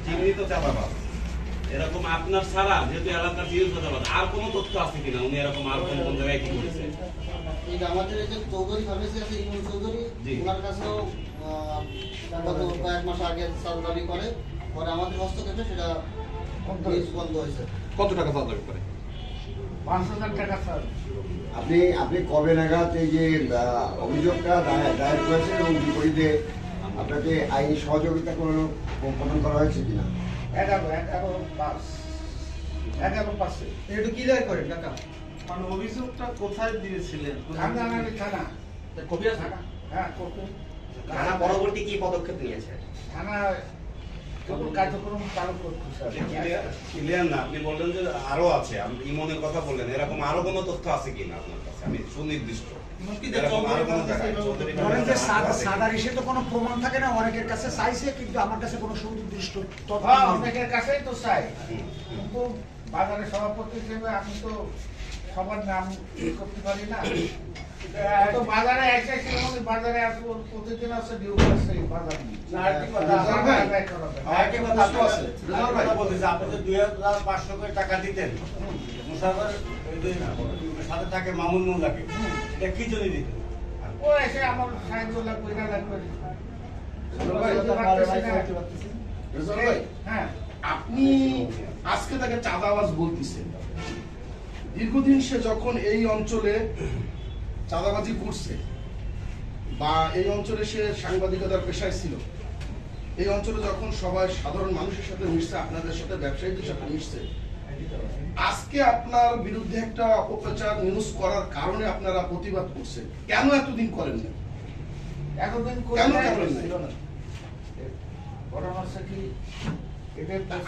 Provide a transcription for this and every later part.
চিহ্নিত চাঁদাবাজ এরকম আপনার ছাড়া যেহেতু এলাকার চিহ্নিত চাঁদাবাজ আর কোনো তথ্য আছে কিনা উনি এরকম আর কোন কোন জায়গায় কি করেছে? এই আমাদের এই যে চৌধুরী ফার্মেসি আছে ইমন চৌধুরী, ওনার কাছেও গত কয়েক মাস আগে সার্জারি করে, পরে আমাদের হস্তক্ষেপে সেটা বন্ধ হয়েছে। কত টাকা সার্জারি করে? 5,000 টাকা স্যার। আপনি কবে নাগাদ এই যে অভিযোগটা দায়ের করেছেন এবং বিপরীতে আপনাকে আইনি সহযোগিতা কোনো প্রদান করা হয়েছে কিনা? 11/5 একটু ক্লিয়ার করেন কাকা। মানে অভিযোগটা কোথায় দিয়েছিলেন? থানা। কপি আছে? হ্যাঁ কপি। থানা পরবর্তী কি পদক্ষেপ নিয়েছে? থানা কার্যক্রম চালু করছে স্যার। ক্লিয়ার না, আপনি বললেন যে আরো আছে, ইমনের কথা বললেন, এরকম আরো কোনো তথ্য আছে কিনা আপনার কাছে? আমি সুনির্দিষ্ট তো কোনো প্রমাণ থাকে না, অনেকের কাছে চাইছে কিন্তু আমার কাছে কোনো সুনির্দিষ্ট তথ্য অনেকের কাছেই তো চাই, কিন্তু বাজারের সভাপতি হিসেবে আমি তো সবার নাম করতে পারি না। তো বাজারে এসে বাজারে প্রতিদিন আছে ডিউ করছে বাজার আপনি যে 2,500 করে টাকা দিতেন মুসাফার সাথে থাকে মামুন মোল্লাকে, এটা কি জন্য দিতেন? ও এসে আমার সাহায্য লাগবে, এটা লাগবে। হ্যাঁ, আপনি আজকে তাকে চাঁদাবাজ বলতেছেন। দীর্ঘদিন সে যখন এই অঞ্চলে চাঁদাবাজি করছে বা এই অঞ্চলে সে সাংবাদিকতার পেশায় ছিল, এই অঞ্চলে যখন সবাই সাধারণ মানুষের সাথে মিশছে, আপনাদের সাথে ব্যবসায়ীদের সাথে মিশছে, আজকে আপনার বিরুদ্ধে একটা অপপ্রচার নিউজ করার কারণে আপনারা প্রতিবাদ করছেন। কেন এতদিন করেন না? এতদিন কেন করেন না?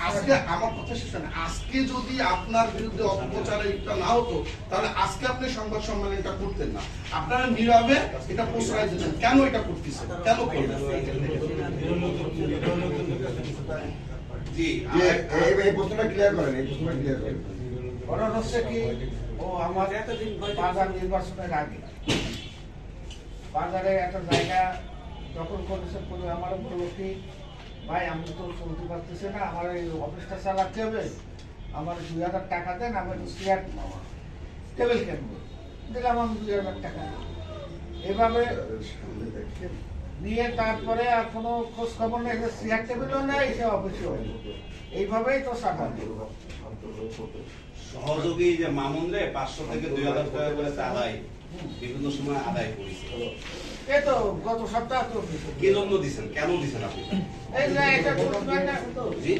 আজকে আমার কথা শেষ হয় না। আজকে যদি আপনার বিরুদ্ধে অপপ্রচারটা না হতো তাহলে আজকে আপনি সংবাদ সম্মেলনটা করতেন না, আপনারা নীরবে এটা প্রশ্রয় দিতেন। কেন এটা করতেছেন? কেন করবেন? জি, এই প্রশ্নটা ক্লিয়ার করেন, এই প্রশ্নটা ক্লিয়ার করেন। ঘটনা হচ্ছে কি, ও আমার বাজার নির্বাচনের আগে বাজারে একটা জায়গা দখল করেছে, আমার বললো কি ভাই আমি তো চলতে পারতেছি না, আমার এই অফিসটা চালাতে হবে, আমার 2,000 টাকা দেন, আমি একটু চেয়ার টেবিল কিনবো, দিলাম আমি 2,000 টাকা। এভাবে নিয়ে তারপরে আর কোনো খোঁজ খবর নেই, চেয়ার টেবিলও নেই, সে অফিসেও এইভাবেই তো সাদা সহযোগী যে মামুন রে 500 থেকে 2,000 টাকা করে আদায় বিভিন্ন সময় আদায় করেছে। এই তো গত সপ্তাহ তো কি জন্য দিছেন, কেন দিছেন আপনি? এই যে এটা জি,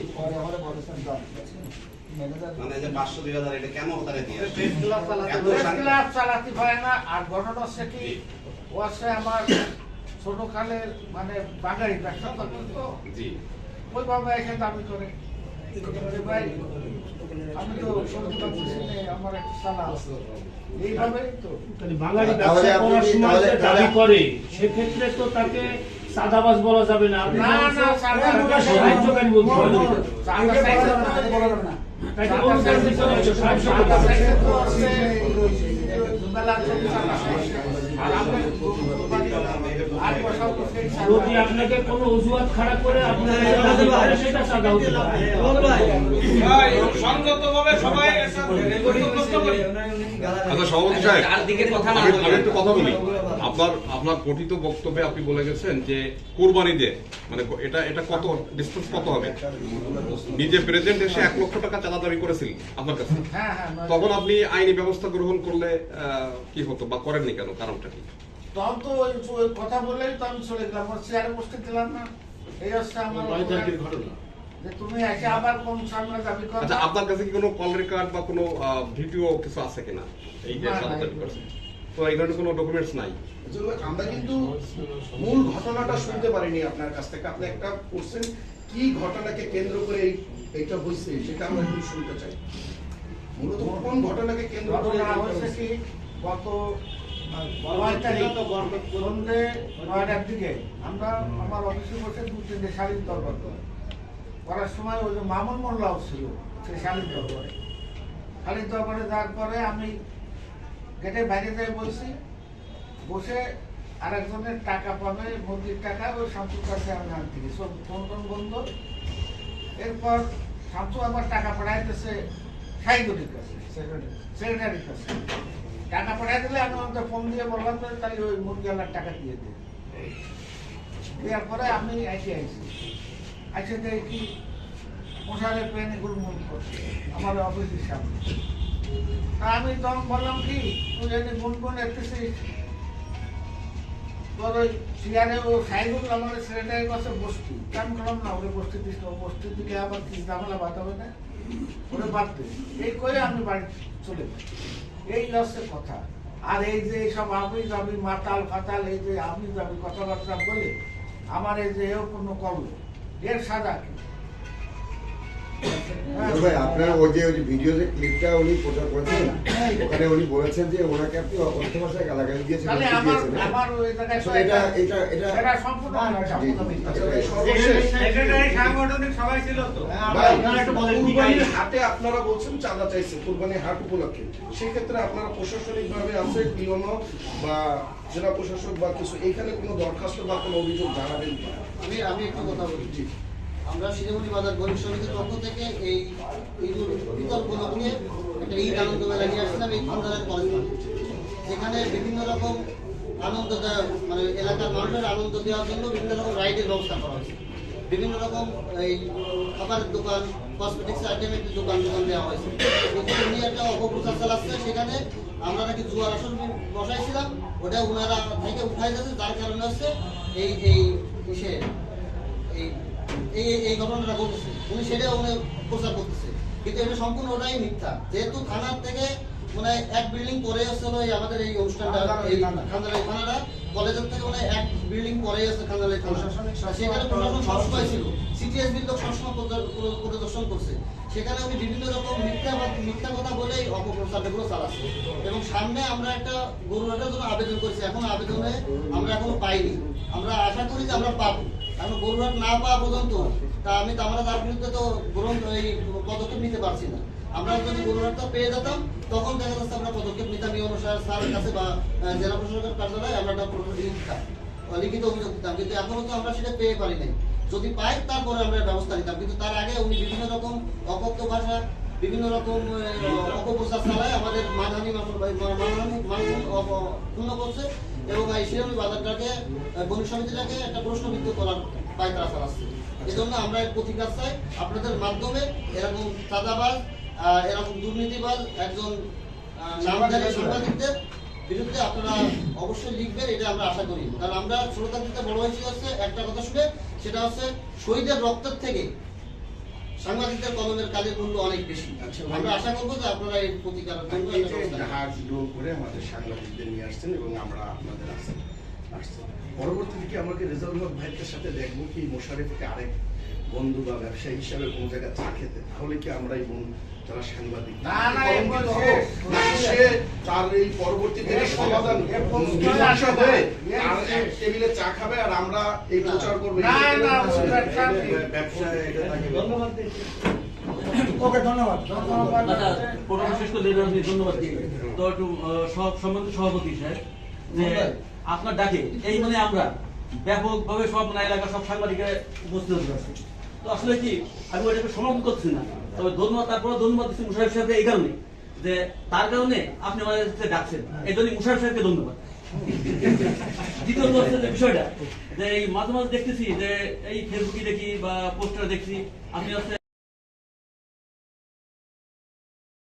মানে যে 500 2,000 এটা কেন তারে দিয়ে ক্লাব চালাতে পারে না। আর ঘটনা হচ্ছে কি, ও আছে আমার ছোট খালের মানে বাঙালি ব্যবসা করতো তো, জি, ওইভাবে এসে দাবি করে ভাই আমি তো চলতে পারতেছি না, আমার একটা চালা আছে, এইভাবেই তো বাঙালি ব্যবসা করার সময় যে দাবি করে সেক্ষেত্রে তো তাকে চাঁদাবাজ বলা যাবে না। আপনি সাহায্যকারী বলতে হবে। যদি আপনাকে কোনো অজুহাত খারাপ করে আপনার সেটা চাঁদা হতে পারে। আচ্ছা সভাপতি সাহেব, আমি একটু কথা বলি। আপনার গঠিত বক্তব্যে আপনি বলে গেছেন যে কোরবানি দিয়ে মানে এটা কত ডিসটেন্স কত হবে, নিজে প্রেজেন্ট এসে 1 লক্ষ টাকা চাঁদা দাবি করেছিলেন আপনার কাছে, তখন আপনি আইনি ব্যবস্থা গ্রহণ করলে কি হতো বা করেননি কেন, কারণটা কি? তখন তো ওই কথা বললেই তো আমি চলে গেলাম, আমার চেয়ারে বসতে দিলাম না। এই হচ্ছে আমার ঘটনা যে তুমি এসে আবার কোন সামনে দাবি করো। আচ্ছা, আপনার কাছে কি কোনো কল রেকর্ড বা কোনো ভিডিও কিছু আছে কিনা এই যে চাঁদা দাবি করেছেন? তো এই ধরনের কোনো ডকুমেন্টস নাই। আমরা কিন্তু মূল ঘটনাটা শুনতে পারিনি আপনার কাছ থেকে। আপনি একটা করছেন কি ঘটনাকে কেন্দ্র করে এইটা হয়েছে সেটা আমরা একটু শুনতে চাই। মূলত কোন ঘটনাকে কেন্দ্র করে হয়েছে কি, গত 9 তারিখ সন্ধ্যে 9টার দিকে আমরা আমার অফিসে বসে 2-3টে শাড়ির দরবার করার সময় ওই যে মামুন মোল্লাও ছিল সেই শাড়ির দরবারে। শাড়ির দরবারে যাওয়ার পরে আমি গেটের বাইরে যাই বলছি, বসে আরেকজনের টাকা পাবে মুরগির টাকা, ওই শামসুর কাছে আমি আনতে গেছি, ফোন বন্ধ। এরপর শামসু আবার টাকা পাঠাইতেছে সাইদুলের কাছে, সেক্রেটারির কাছে। টাকা পাঠাই দিলে আমি আমাকে ফোন দিয়ে বললাম যে তাহলে ওই মুরগিওয়ালার টাকা দিয়ে দেয়। দেওয়ার পরে আমি আইসি দেখি মশালের পেন এগুলো মন করছে আমার অফিসের সামনে। তা আমি তখন বললাম কি তুই যদি গুনগুন এসেছিস তোর ওই চেয়ারে ও সাইদুল আমাদের সেক্রেটারির কাছে বসতি। আমি বললাম না ওকে বসতে দিস না, বসতে দিকে আবার কি ঝামেলা বাঁধাবে না, ওরে বাঁধতে। এই করে আমি বাড়ি চলে যাই। এই হচ্ছে কথা। আর এই যে এইসব আমি যাবি মাতাল ফাতাল, এই যে আমি যাবি কথাবার্তা বলে আমার এই যে এও কোনো করলো এর সাজা কি? ভাই আপনার ওই যে ভিডিও যে ক্লিপটা উনি প্রচার করেছেন ওখানে উনি বলেছেন যে ওনাকে আপনি অকথ্য ভাষায় গালাগালি দিয়েছেন। তাহলে আমার ওই জায়গায় আসলে এটা সেটা সম্পূর্ণ আচ্ছা ভাই, সর্বশেষ সেক্রেটারি সাংগঠনিক সবাই ছিল তো। ভাই, আপনারা একটু বলেন, কি কুরবানির কাহিনী? হাটে আপনারা বলছেন চাঁদা চাইছেন কুরবানির হাট উপলক্ষে, সেক্ষেত্রে আপনারা প্রশাসনিক ভাবে আছে ইউনো বা জেলা প্রশাসক বা কিছু এখানে কোনো দরখাস্ত বা কোনো অভিযোগ জানাবেন কি? আমি একটু কথা বলছি। আমরা শিলিগুড়ি বাজার গরিব সমিতির পক্ষ থেকে এই ঈদুল ফিতর উপলক্ষে একটা ঈদ আনন্দ মেলা নিয়ে আসছিলাম এই খানদানের কলেজ মাঠে। যেখানে বিভিন্ন রকম আনন্দ মানে এলাকার মানুষের আনন্দ দেওয়ার জন্য বিভিন্ন রকম রাইডের ব্যবস্থা করা হয়েছে। বিভিন্ন রকম এই খাবারের দোকান, কসমেটিক্স আইটেমের দোকান দেওয়া হয়েছে। এখানে উনি একটা অপপ্রচার চালাচ্ছে। সেখানে আমরা নাকি জুয়ার আসর বসাইছিলাম, ওটা ওনারা থেকে উঠাই যাচ্ছে, যার কারণে হচ্ছে এই এই এই ঘটনাটা ঘটেছে। উনি সেটা উনি প্রচার করতেছে, কিন্তু এটা সম্পূর্ণ ওটাই মিথ্যা। যেহেতু থানার থেকে মানে এক বিল্ডিং পরে আসছিল আমাদের এই অনুষ্ঠানটা, এই খান্দালাই থানাটা কলেজের থেকে মানে এক বিল্ডিং পরে আছে খান্দালাই থানা। সেখানে প্রশাসন সবসময় ছিল, সিটিএসবি লোক সবসময় পরিদর্শন করছে। সেখানে উনি বিভিন্ন রকম মিথ্যা কথা বলে অপপ্রচারগুলো চালাচ্ছে। এবং সামনে আমরা একটা গরুহাটের জন্য আবেদন করেছি, এখন আবেদনে আমরা এখনো পাইনি। আমরা আশা করি যে আমরা পাবো। এখন গরুহাট না পাওয়া পর্যন্ত আমরা তার বিরুদ্ধে তো এই পদক্ষেপ নিতে পারছি না। আমরা যদি গরুহাটটা পেয়ে যেতাম তখন দেখা যাচ্ছে আমরা পদক্ষেপ নিতাম এই অনুসারে স্যারের কাছে বা জেলা প্রশাসকের কার্যালয়ে আমরা লিখিত অভিযোগ দিতাম। কিন্তু এখনো তো আমরা সেটা পেয়ে পারি নাই। যদি পাই তারপরে আমরা ব্যবস্থা নিতাম, কিন্তু তার আগে উনি বিভিন্ন রকম অকথ্য ভাষা, বিভিন্ন রকম অপপ্রচার চালায় আমাদের মানহানি পূর্ণ করছে এবং এই শিলিগুড়ি বাজারটাকে গণিত সমিতিটাকে একটা প্রশ্নবিদ্ধ করার পায়তারা চালাচ্ছে। এই জন্য আমরা প্রতিকার চাই আপনাদের মাধ্যমে। এরকম চাঁদাবাজ, এরকম দুর্নীতিবাজ একজন নামধারী সাংবাদিকদের বিরুদ্ধে আপনারা অবশ্যই লিখবেন, এটা আমরা আশা করি। কারণ আমরা শ্রোতা দিতে বড় হয়েছি হচ্ছে একটা কথা শুনে, সেটা হচ্ছে শহীদের রক্তের থেকে সাংবাদিকদের কলমের কাজের মূল্য অনেক বেশি। আমরা আশা করবো যে আপনারা এই প্রতিকার করে আমাদের সাংবাদিকদের নিয়ে আসছেন এবং আমরা আপনাদের আসছেন। পরবর্তী দিকে আমাকে রেজাউল হক ভাইয়ের সাথে দেখবো কি মোশারেফকে আরেক বন্ধু বা ব্যবসায়ী হিসাবে কোনো জায়গায় চা খেতে, তাহলে কি আমরা এই যারা সাংবাদিক সে তার এই পরবর্তী দিনে সমাধান টেবিলে চা খাবে আর আমরা এই প্রচার করবো। ব্যবসায় ওকে ধন্যবাদ। আচ্ছা, প্রোগ্রাম শেষ করে ধন্যবাদ দিই। তো একটু সম্মানিত সভাপতি সাহেব, যে আপনার ডাকে এই মানে আমরা ব্যাপকভাবে সব মানে এলাকার সব সাংবাদিকের উপস্থিত হতে পারছি। তো আসলে কি আমি ওইটাকে সমাপ্ত করছি না, তবে ধন্যবাদ, তারপরে ধন্যবাদ দিচ্ছি মুশারফ সাহেবকে এই কারণে যে তার কারণে আপনি আমাদের ডাকছেন, এই জন্য মুশারফ সাহেবকে ধন্যবাদ। দ্বিতীয়ত হচ্ছে যে বিষয়টা যে এই মাঝে মাঝে দেখতেছি যে এই ফেসবুকে দেখি বা পোস্টারে দেখছি আপনি হচ্ছে